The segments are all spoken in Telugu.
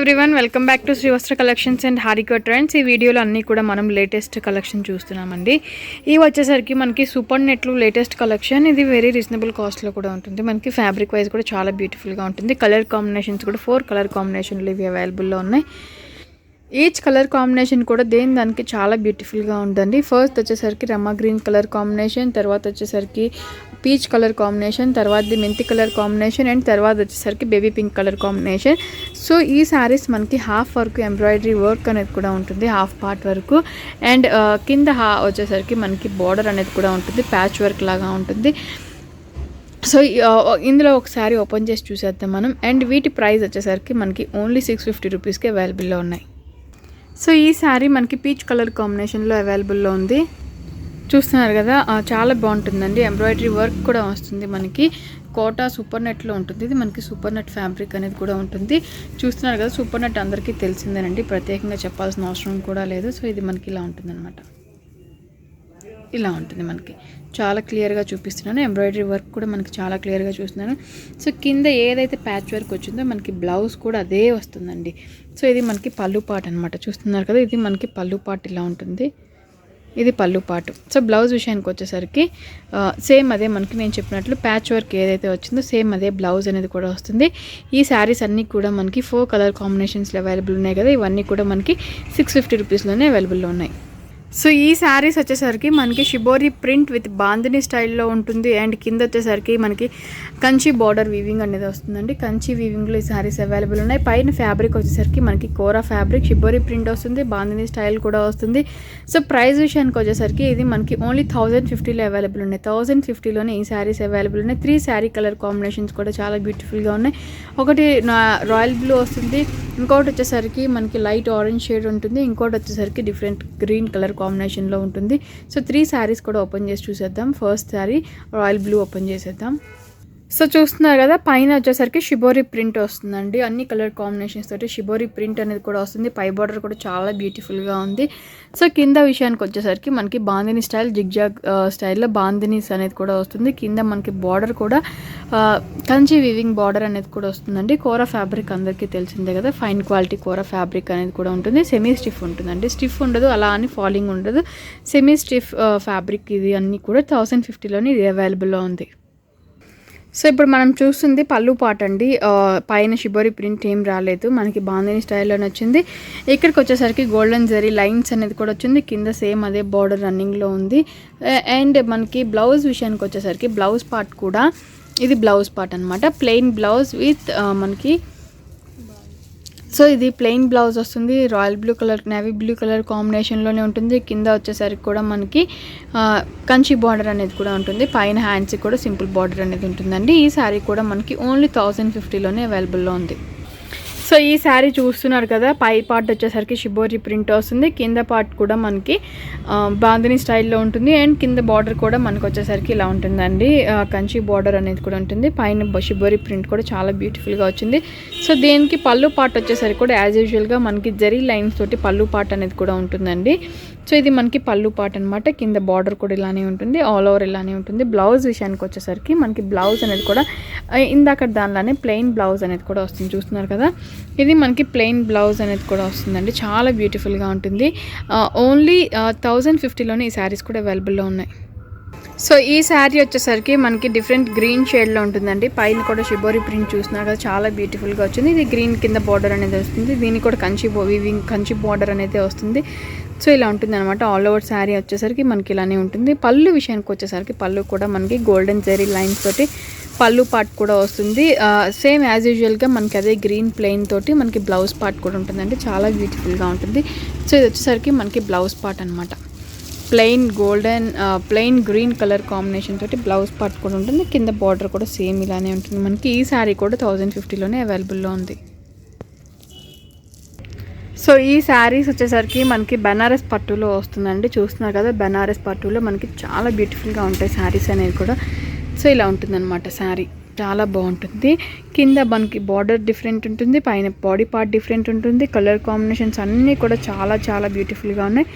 Everyone welcome back to Srivastra collections and Harika trends. ఈ వీడియోలో అన్నీ కూడా మనం లేటెస్ట్ కలెక్షన్ చూస్తున్నామండి. ఇవి వచ్చేసరికి మనకి సూపర్ నెట్లు లేటెస్ట్ కలెక్షన్. ఇది వెరీ రీజనబుల్ కాస్ట్లో కూడా ఉంటుంది. మనకి ఫ్యాబ్రిక్ వైజ్ కూడా చాలా బ్యూటిఫుల్గా ఉంటుంది. కలర్ కాంబినేషన్స్ కూడా 4 కలర్ కాంబినేషన్లు ఇవి అవైలబుల్లో ఉన్నాయి. ఈచ్ కలర్ కాంబినేషన్ కూడా దానికి చాలా బ్యూటిఫుల్గా ఉంటుంది. ఫస్ట్ వచ్చేసరికి రమా గ్రీన్ కలర్ కాంబినేషన్, తర్వాత వచ్చేసరికి పీచ్ కలర్ కాంబినేషన్, తర్వాత మెంతి కలర్ కాంబినేషన్ అండ్ తర్వాత వచ్చేసరికి baby pink colour combination. So ఈ శారీస్ మనకి హాఫ్ వరకు ఎంబ్రాయిడరీ వర్క్ అనేది కూడా ఉంటుంది, హాఫ్ పార్ట్ వరకు. అండ్ కింద వచ్చేసరికి మనకి బార్డర్ అనేది కూడా ఉంటుంది, ప్యాచ్ వర్క్ లాగా ఉంటుంది. సో ఇందులో ఒక శారీ ఓపెన్ చేసి చూసేద్దాం మనం. అండ్ వీటి ప్రైస్ వచ్చేసరికి మనకి ఓన్లీ 650 రూపీస్కి అవైలబుల్లో ఉన్నాయి. సో ఈ శారీ మనకి పీచ్ కలర్ కాంబినేషన్లో అవైలబుల్లో ఉంది. చూస్తున్నారు కదా, చాలా బాగుంటుందండి. ఎంబ్రాయిడరీ వర్క్ కూడా వస్తుంది, మనకి కోటా సూపర్ నెట్లో ఉంటుంది. ఇది మనకి సూపర్ నెట్ ఫ్యాబ్రిక్ అనేది కూడా ఉంటుంది. చూస్తున్నారు కదా, సూపర్ నెట్ అందరికీ తెలిసిందేనండి, ప్రత్యేకంగా చెప్పాల్సిన అవసరం కూడా లేదు. సో ఇది మనకి ఇలా ఉంటుందన్నమాట, ఇలా ఉంటుంది. మనకి చాలా క్లియర్గా చూపిస్తున్నాను. ఎంబ్రాయిడరీ వర్క్ కూడా మనకి చాలా క్లియర్గా చూస్తున్నాను. సో కింద ఏదైతే ప్యాచ్ వర్క్ వచ్చిందో మనకి బ్లౌజ్ కూడా అదే వస్తుందండి. సో ఇది మనకి పళ్ళు పాట్ అనమాట. చూస్తున్నారు కదా, ఇది మనకి పళ్ళు పాట్ ఇలా ఉంటుంది. ఇది పళ్ళు పాటు. సో బ్లౌజ్ విషయానికి వచ్చేసరికి సేమ్ అదే మనకి నేను చెప్పినట్లు ప్యాచ్ వర్క్ ఏదైతే వచ్చిందో సేమ్ అదే బ్లౌజ్ అనేది కూడా వస్తుంది. ఈ శారీస్ అన్నీ కూడా మనకి 4 కలర్ కాంబినేషన్స్లో అవైలబుల్ ఉన్నాయి కదా, ఇవన్నీ కూడా మనకి 650 రూపీస్లోనే అవైలబుల్లో ఉన్నాయి. సో ఈ శారీస్ వచ్చేసరికి మనకి షిబోరి ప్రింట్ విత్ బాందిని స్టైల్లో ఉంటుంది. అండ్ కింద వచ్చేసరికి మనకి కంచి బార్డర్ వీవింగ్ అనేది వస్తుందండి. కంచి వీవింగ్లో ఈ శారీస్ అవైలబుల్ ఉన్నాయి. పైన ఫ్యాబ్రిక్ వచ్చేసరికి మనకి కోరా ఫ్యాబ్రిక్, షిబోరి ప్రింట్ వస్తుంది, బాందిని స్టైల్ కూడా వస్తుంది. సో ప్రైస్ విషయానికి వచ్చేసరికి ఇది మనకి ఓన్లీ 1050లో అవైలబుల్ ఉన్నాయి. 1050లోనే ఈ శారీస్ అవైలబుల్ ఉన్నాయి. 3 శారీ కలర్ కాంబినేషన్స్ కూడా చాలా బ్యూటిఫుల్గా ఉన్నాయి. ఒకటి రాయల్ బ్లూ వస్తుంది, ఇంకోటి వచ్చేసరికి మనకి లైట్ ఆరెంజ్ షేడ్ ఉంటుంది, ఇంకోటి వచ్చేసరికి డిఫరెంట్ గ్రీన్ కలర్ కాంబినేషన్లో ఉంటుంది. సో 3 శారీస్ కూడా ఓపెన్ చేసి చూసేద్దాం. First sari royal blue open చేసేద్దాం. సో చూస్తున్నారు కదా, పైన వచ్చేసరికి షిబోరి ప్రింట్ వస్తుందండి. అన్ని కలర్ కాంబినేషన్స్ తోటి షిబోరి ప్రింట్ అనేది కూడా వస్తుంది. పై బార్డర్ కూడా చాలా బ్యూటిఫుల్గా ఉంది. సో కింద విషయానికి వచ్చేసరికి మనకి బాందిని స్టైల్, జిగ్జాగ్ స్టైల్లో బాందినీస్ అనేది కూడా వస్తుంది. కింద మనకి బార్డర్ కూడా కంచి వీవింగ్ బార్డర్ అనేది కూడా వస్తుందండి. కోరా ఫ్యాబ్రిక్ అందరికీ తెలిసిందే కదా, ఫైన్ క్వాలిటీ కోరా ఫ్యాబ్రిక్ అనేది కూడా ఉంటుంది. సెమీ స్టిఫ్ ఉంటుందండి, స్టిఫ్ ఉండదు, అలా అని ఫాలింగ్ ఉండదు. సెమీ స్టిఫ్ ఫ్యాబ్రిక్ ఇది అన్నీ కూడా 1050లోనే ఇది అవైలబుల్లో ఉంది. సో ఇప్పుడు మనం చూస్తుంది పళ్ళు పాట అండి. పైన షిబోరి ప్రింట్ ఏం రాలేదు, మనకి బాందిని స్టైల్లోనే వచ్చింది. ఇక్కడికి వచ్చేసరికి గోల్డెన్ జరీ లైన్స్ అనేది కూడా వచ్చింది. కింద సేమ్ అదే బార్డర్ రన్నింగ్లో ఉంది. అండ్ మనకి బ్లౌజ్ విషయానికి వచ్చేసరికి బ్లౌజ్ పార్ట్ కూడా ఇది బ్లౌజ్ పార్ట్ అనమాట. ప్లెయిన్ బ్లౌజ్ విత్ మనకి సో ఇది ప్లెయిన్ బ్లౌజ్ వస్తుంది. Royal blue colour, navy blue colour కాంబినేషన్లోనే ఉంటుంది. కింద వచ్చేసరికి కూడా మనకి కంచి బార్డర్ అనేది కూడా ఉంటుంది. పైన హ్యాండ్స్కి కూడా సింపుల్ బార్డర్ అనేది ఉంటుందండి. ఈ శారీ కూడా మనకి ఓన్లీ 1050లోనే అవైలబుల్లో ఉంది. సో ఈ శారీ చూస్తున్నారు కదా, పై పార్ట్ వచ్చేసరికి షిబోరి ప్రింట్ వస్తుంది, కింద పార్ట్ కూడా మనకి బాందిని స్టైల్లో ఉంటుంది. అండ్ కింద బార్డర్ కూడా మనకు వచ్చేసరికి ఇలా ఉంటుందండి, కంచి బార్డర్ అనేది కూడా ఉంటుంది. పైన షిబోరి ప్రింట్ కూడా చాలా బ్యూటిఫుల్గా వచ్చింది. సో దీనికి పళ్ళు పార్ట్ వచ్చేసరికి కూడా యాజ్ యూజువల్గా మనకి జరీ లైన్స్ తోటి పళ్ళు పార్ట్ అనేది కూడా ఉంటుందండి. సో ఇది మనకి పళ్ళు పార్ట్ అనమాట. కింద బార్డర్ కూడా ఇలానే ఉంటుంది, ఆల్ ఓవర్ ఇలానే ఉంటుంది. బ్లౌజ్ విషయానికి వచ్చేసరికి మనకి బ్లౌజ్ అనేది కూడా ఇందాక దానిలానే ప్లెయిన్ బ్లౌజ్ అనేది కూడా వస్తుంది. చూస్తున్నారు కదా, ఇది మనకి ప్లెయిన్ బ్లౌజ్ అనేది కూడా వస్తుందండి. చాలా బ్యూటిఫుల్గా ఉంటుంది. ఓన్లీ 1050లోనే ఈ శారీస్ కూడా అవైలబుల్లో ఉన్నాయి. సో ఈ శారీ వచ్చేసరికి మనకి డిఫరెంట్ గ్రీన్ షేడ్లో ఉంటుందండి. పైన కూడా షిబోరి ప్రింట్ చూస్తున్నారు కదా, చాలా బ్యూటిఫుల్గా వచ్చింది. ఇది గ్రీన్ కింద బార్డర్ అనేది వస్తుంది. దీనికి కూడా కంచి బార్డర్ అనేది వస్తుంది. సో ఇలా ఉంటుంది అనమాట. ఆల్ ఓవర్ శారీ వచ్చేసరికి మనకి ఇలానే ఉంటుంది. పళ్ళు విషయానికి వచ్చేసరికి పళ్ళు కూడా మనకి గోల్డెన్ జెరీ లైన్స్ తోటి పళ్ళు పార్ట్ కూడా వస్తుంది. సేమ్ యాజ్ యూజువల్గా మనకి అదే గ్రీన్ ప్లెయిన్ తోటి మనకి బ్లౌజ్ పార్ట్ కూడా ఉంటుందండి. చాలా బ్యూటిఫుల్గా ఉంటుంది. సో ఇది వచ్చేసరికి మనకి బ్లౌజ్ పార్ట్ అనమాట. ప్లెయిన్ గ్రీన్ కలర్ కాంబినేషన్ తోటి బ్లౌజ్ పార్ట్ కూడా ఉంటుంది. కింద బార్డర్ కూడా సేమ్ ఇలానే ఉంటుంది. మనకి ఈ శారీ కూడా 1050లోనే అవైలబుల్లో ఉంది. సో ఈ శారీస్ వచ్చేసరికి మనకి బనారస్ పట్టులో వస్తుందండి. చూస్తున్నారు కదా, బనారస్ పట్టులో మనకి చాలా బ్యూటిఫుల్గా ఉంటాయి శారీస్ అనేవి కూడా. సో ఇలా ఉంటుందన్నమాట శారీ. చాలా బాగుంటుంది. కింద మనకి బార్డర్ డిఫరెంట్ ఉంటుంది, పైన బాడీ పార్ట్ డిఫరెంట్ ఉంటుంది. కలర్ కాంబినేషన్స్ అన్నీ కూడా చాలా చాలా బ్యూటిఫుల్గా ఉన్నాయి.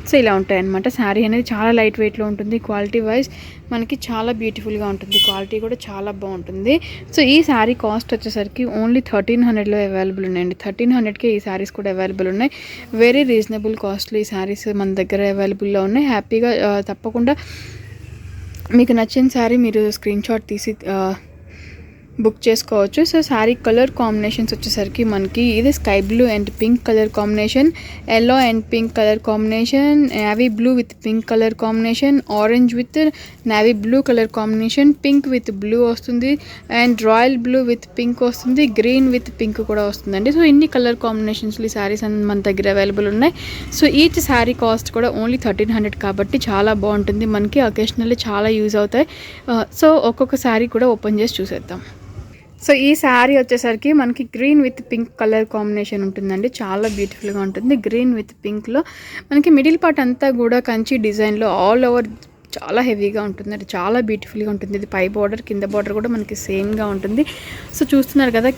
సో ఇలా ఉంటాయి అన్నమాట. శారీ అనేది చాలా లైట్ వెయిట్లో ఉంటుంది. క్వాలిటీ వైజ్ మనకి చాలా బ్యూటిఫుల్గా ఉంటుంది. క్వాలిటీ కూడా చాలా బాగుంటుంది. సో ఈ శారీ కాస్ట్ వచ్చేసరికి ఓన్లీ 1300లో అవైలబుల్ ఉన్నాయండి. 1300కే ఈ శారీస్ కూడా అవైలబుల్ ఉన్నాయి. వెరీ రీజనబుల్ కాస్ట్లో ఈ శారీస్ మన దగ్గర అవైలబుల్లో ఉన్నాయి. హ్యాపీగా తప్పకుండా మీకు నచ్చిన శారీ మీరు స్క్రీన్ షాట్ తీసి బుక్ చేసుకోవచ్చు. సో శారీ కలర్ కాంబినేషన్స్ వచ్చేసరికి మనకి ఇది sky blue and pink colour combination, yellow and pink colour combination, navy blue with pink colour combination, orange with navy blue colour combination, pink with blue వస్తుంది and royal blue with pink వస్తుంది, గ్రీన్ విత్ పింక్ కూడా వస్తుందండి. సో ఇన్ని కలర్ కాంబినేషన్స్లో ఈ శారీస్ అన్ని మన దగ్గర అవైలబుల్ ఉన్నాయి. సో ఈచ్ శారీ కాస్ట్ కూడా ఓన్లీ 1300 కాబట్టి చాలా బాగుంటుంది. మనకి అకేషనల్లీ చాలా యూజ్ అవుతాయి. సో ఒక్కొక్క శారీ కూడా ఓపెన్ చేసి చూసేద్దాం. సో ఈ శారీ వచ్చేసరికి మనకి green with pink colour combination ఉంటుందండి. చాలా బ్యూటిఫుల్గా ఉంటుంది. గ్రీన్ విత్ పింక్లో మనకి మిడిల్ పార్ట్ అంతా కూడా కంచి డిజైన్లో ఆల్ ఓవర్ చాలా హెవీగా ఉంటుందండి. చాలా బ్యూటిఫుల్గా ఉంటుంది. ఇది పై బార్డర్ కింద బార్డర్ కూడా మనకి సేమ్గా ఉంటుంది. సో చూస్తున్నారు కదా,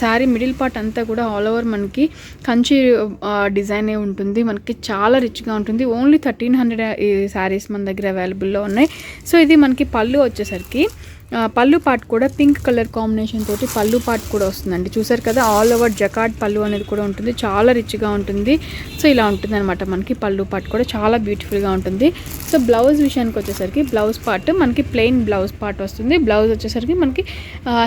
శారీ మిడిల్ పార్ట్ అంతా కూడా ఆల్ ఓవర్ మనకి కంచి డిజైనే ఉంటుంది. మనకి చాలా రిచ్గా ఉంటుంది. ఓన్లీ 1300 ఈ శారీస్ మన దగ్గర అవైలబుల్లో ఉన్నాయి. సో ఇది మనకి పళ్ళు వచ్చేసరికి పళ్ళు పార్ట్ కూడా పింక్ కలర్ కాంబినేషన్ తోటి పళ్ళు పార్ట్ కూడా వస్తుందండి. చూసారు కదా, ఆల్ ఓవర్ జకార్డ్ పళ్ళు అనేది కూడా ఉంటుంది. చాలా రిచ్గా ఉంటుంది. సో ఇలా ఉంటుంది అనమాట. మనకి పళ్ళు పార్ట్ కూడా చాలా బ్యూటిఫుల్గా ఉంటుంది. సో బ్లౌజ్ విషయానికి వచ్చేసరికి బ్లౌజ్ పార్ట్ మనకి ప్లెయిన్ బ్లౌజ్ పార్ట్ వస్తుంది. బ్లౌజ్ వచ్చేసరికి మనకి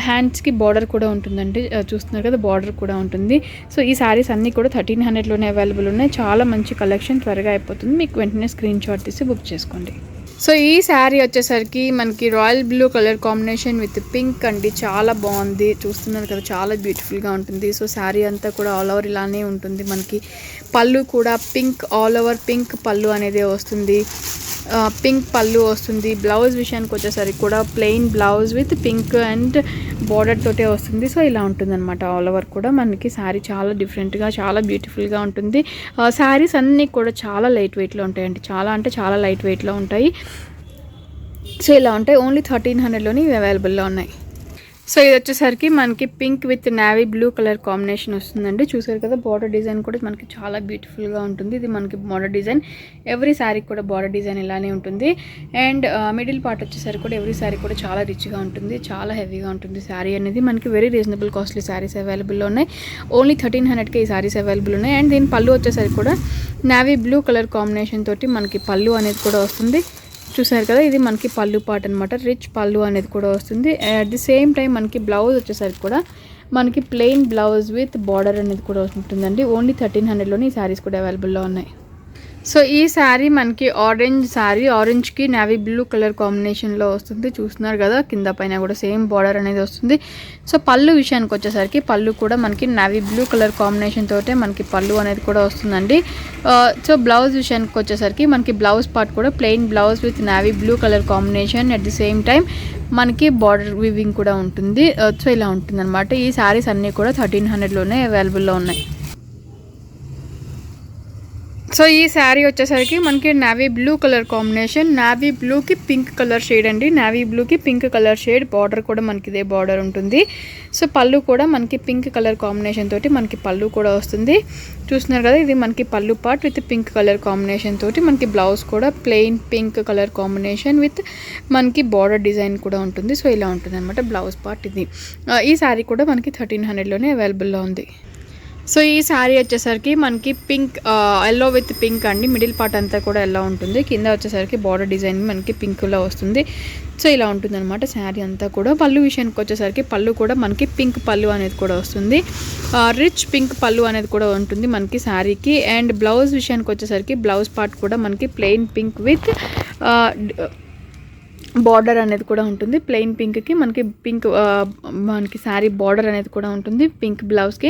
హ్యాండ్స్కి బార్డర్ కూడా ఉంటుందండి. చూస్తున్నారు కదా, బార్డర్ కూడా ఉంటుంది. సో ఈ శారీస్ అన్నీ కూడా 1300లోనే అవైలబుల్ ఉన్నాయి. చాలా మంచి కలెక్షన్, త్వరగా అయిపోతుంది. మీకు వెంటనే స్క్రీన్ షాట్ తీసి బుక్ చేసుకోండి. సో ఈ శారీ వచ్చేసరికి మనకి royal blue colour combination with pink అండి. చాలా బాగుంది. చూస్తున్నారు కదా, చాలా బ్యూటిఫుల్గా ఉంటుంది. సో శారీ అంతా కూడా ఆల్ ఓవర్ ఇలానే ఉంటుంది. మనకి పళ్ళు కూడా పింక్, ఆల్ ఓవర్ పింక్ పళ్ళు అనేది వస్తుంది. పింక్ పళ్ళు వస్తుంది. బ్లౌజ్ విషయానికి వచ్చేసరికి కూడా plain blouse with pink and border తోటే వస్తుంది. సో ఇలా ఉంటుంది అనమాట. ఆల్ ఓవర్ కూడా మనకి శారీ చాలా డిఫరెంట్గా చాలా బ్యూటిఫుల్గా ఉంటుంది. శారీస్ అన్నీ కూడా చాలా లైట్ వెయిట్లో ఉంటాయండి. చాలా అంటే చాలా లైట్ వెయిట్లో ఉంటాయి. సో ఇలా ఉంటాయి. ఓన్లీ 1300లోని ఇవి అవైలబుల్లో ఉన్నాయి. సో ఇది వచ్చేసరికి మనకి pink with navy blue colour combination వస్తుందండి. చూసారు కదా, బార్డర్ డిజైన్ కూడా మనకి చాలా బ్యూటిఫుల్గా ఉంటుంది. ఇది మనకి బార్డర్ డిజైన్, ఎవ్రీ శారీ కూడా బార్డర్ డిజైన్ ఇలానే ఉంటుంది. అండ్ మిడిల్ పార్ట్ వచ్చేసరికి కూడా ఎవ్రీ శారీ కూడా చాలా రిచ్గా ఉంటుంది. చాలా హెవీగా ఉంటుంది శారీ అనేది. మనకి వెరీ రీజనబుల్ కాస్ట్లీ శారీస్ అవైలబుల్లో ఉన్నాయి. ఓన్లీ 1300కే ఈ శారీస్ అవైలబుల్ ఉన్నాయి. అండ్ దీని పళ్ళు వచ్చేసరికి కూడా నేవీ బ్లూ కలర్ కాంబినేషన్ తోటి మనకి పళ్ళు అనేది కూడా వస్తుంది. చూసారు కదా, ఇది మనకి పళ్ళు పార్ట్ అనమాట. రిచ్ పళ్ళు అనేది కూడా వస్తుంది. అట్ ది సేమ్ టైం మనకి బ్లౌజ్ వచ్చేసరికి కూడా మనకి ప్లెయిన్ బ్లౌజ్ విత్ బార్డర్ అనేది కూడా ఉంటుందండి. ఓన్లీ 1300లోని ఈ శారీస్ కూడా అవైలబుల్లో ఉన్నాయి. సో ఈ శారీ మనకి ఆరెంజ్ శారీ, ఆరెంజ్కి నేవీ బ్లూ కలర్ కాంబినేషన్లో వస్తుంది. చూస్తున్నారు కదా, కింద పైన కూడా సేమ్ బార్డర్ అనేది వస్తుంది. సో పళ్ళు విషయానికి వచ్చేసరికి పళ్ళు కూడా మనకి నేవీ బ్లూ కలర్ కాంబినేషన్ తోటే మనకి పళ్ళు అనేది కూడా వస్తుందండి. సో బ్లౌజ్ విషయానికి వచ్చేసరికి మనకి బ్లౌజ్ పార్ట్ కూడా plain blouse with navy blue colour combination. At the same time మనకి బార్డర్ వీవింగ్ కూడా ఉంటుంది. సో ఇలా ఉంటుంది అనమాట. ఈ శారీస్ అన్నీ కూడా 1300లోనే అవైలబుల్లో ఉన్నాయి. సో ఈ శారీ వచ్చేసరికి మనకి navy blue colour combination, navy బ్లూకి పింక్ కలర్ షేడ్ అండి. నేవీ బ్లూకి పింక్ కలర్ షేడ్, బార్డర్ కూడా మనకి ఇదే బార్డర్ ఉంటుంది. సో పళ్ళు కూడా మనకి పింక్ కలర్ కాంబినేషన్ తోటి మనకి పళ్ళు కూడా వస్తుంది. చూస్తున్నారు కదా, ఇది మనకి పళ్ళు part with pink colour combination తోటి మనకి బ్లౌజ్ కూడా plain pink colour combination with మనకి బార్డర్ డిజైన్ కూడా ఉంటుంది. సో ఇలా ఉంటుంది అనమాట బ్లౌజ్ పార్ట్. ఇది ఈ శారీ కూడా మనకి 1300లోనే అవైలబుల్లో ఉంది. సో ఈ శారీ వచ్చేసరికి మనకి పింక్, ఎల్లో విత్ పింక్ అండి. మిడిల్ పార్ట్ అంతా కూడా ఎల్లో ఉంటుంది. కింద వచ్చేసరికి బార్డర్ డిజైన్ మనకి పింక్లో వస్తుంది. సో ఇలా ఉంటుంది అనమాట శారీ అంతా కూడా. పళ్ళు విషయానికి వచ్చేసరికి పళ్ళు కూడా మనకి పింక్ పళ్ళు అనేది కూడా వస్తుంది. రిచ్ పింక్ పళ్ళు అనేది కూడా ఉంటుంది మనకి శారీకి. అండ్ బ్లౌజ్ విషయానికి వచ్చేసరికి బ్లౌజ్ పార్ట్ కూడా మనకి ప్లెయిన్ పింక్ విత్ బార్డర్ అనేది కూడా ఉంటుంది. ప్లెయిన్ పింక్కి మనకి పింక్ మనకి శారీ బార్డర్ అనేది కూడా ఉంటుంది పింక్ బ్లౌజ్కి.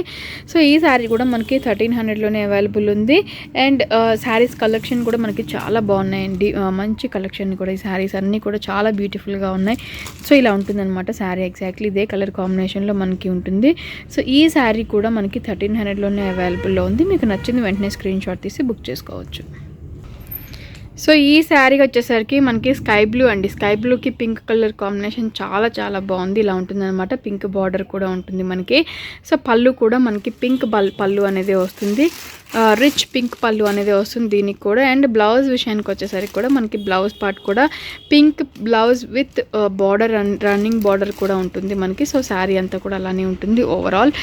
సో ఈ శారీ కూడా మనకి 1300లోనే అవైలబుల్ ఉంది. అండ్ శారీస్ కలెక్షన్ కూడా మనకి చాలా బాగున్నాయండి. మంచి కలెక్షన్ కూడా. ఈ శారీస్ అన్నీ కూడా చాలా బ్యూటిఫుల్గా ఉన్నాయి. సో ఇలా ఉంటుందన్నమాట శారీ. ఎగ్జాక్ట్లీ ఇదే కలర్ కాంబినేషన్లో మనకి ఉంటుంది. సో ఈ శారీ కూడా మనకి 1300లోనే అవైలబుల్లో ఉంది. మీకు నచ్చింది వెంటనే స్క్రీన్ షాట్ తీసి బుక్ చేసుకోవచ్చు. సో ఈ శారీ వచ్చేసరికి మనకి స్కై బ్లూ అండి. స్కై బ్లూకి పింక్ కలర్ కాంబినేషన్ చాలా చాలా బాగుంది. ఇలా ఉంటుందన్నమాట. పింక్ బార్డర్ కూడా ఉంటుంది మనకి. సో పళ్ళు కూడా మనకి పింక్ పళ్ళు అనేది వస్తుంది. రిచ్ పింక్ పళ్ళు అనేది వస్తుంది దీనికి కూడా. అండ్ బ్లౌజ్ విషయానికి వచ్చేసరికి కూడా మనకి బ్లౌజ్ పార్ట్ కూడా pink blouse with border running border కూడా ఉంటుంది మనకి. సో శారీ అంతా కూడా అలానే ఉంటుంది ఓవరాల్.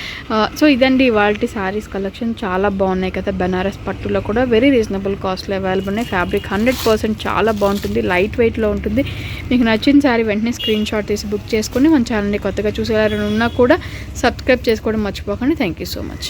సో ఇదండి ఇవాల్టి శారీస్ కలెక్షన్. చాలా బాగున్నాయి కదా. బెనారస్ పట్టులో కూడా వెరీ రీజనబుల్ కాస్ట్లో అవైలబుల్ ఉన్నాయి. ఫ్యాబ్రిక్ 100% చాలా బాగుంటుంది. లైట్ వెయిట్లో ఉంటుంది. మీకు నచ్చిన శారీ వెంటనే స్క్రీన్ షాట్ తీసి బుక్ చేసుకొని మన ఛానల్ని కొత్తగా చూసేవారు ఉన్నా కూడా సబ్స్క్రైబ్ చేసుకోవడం మర్చిపోకండి. Thank you so much.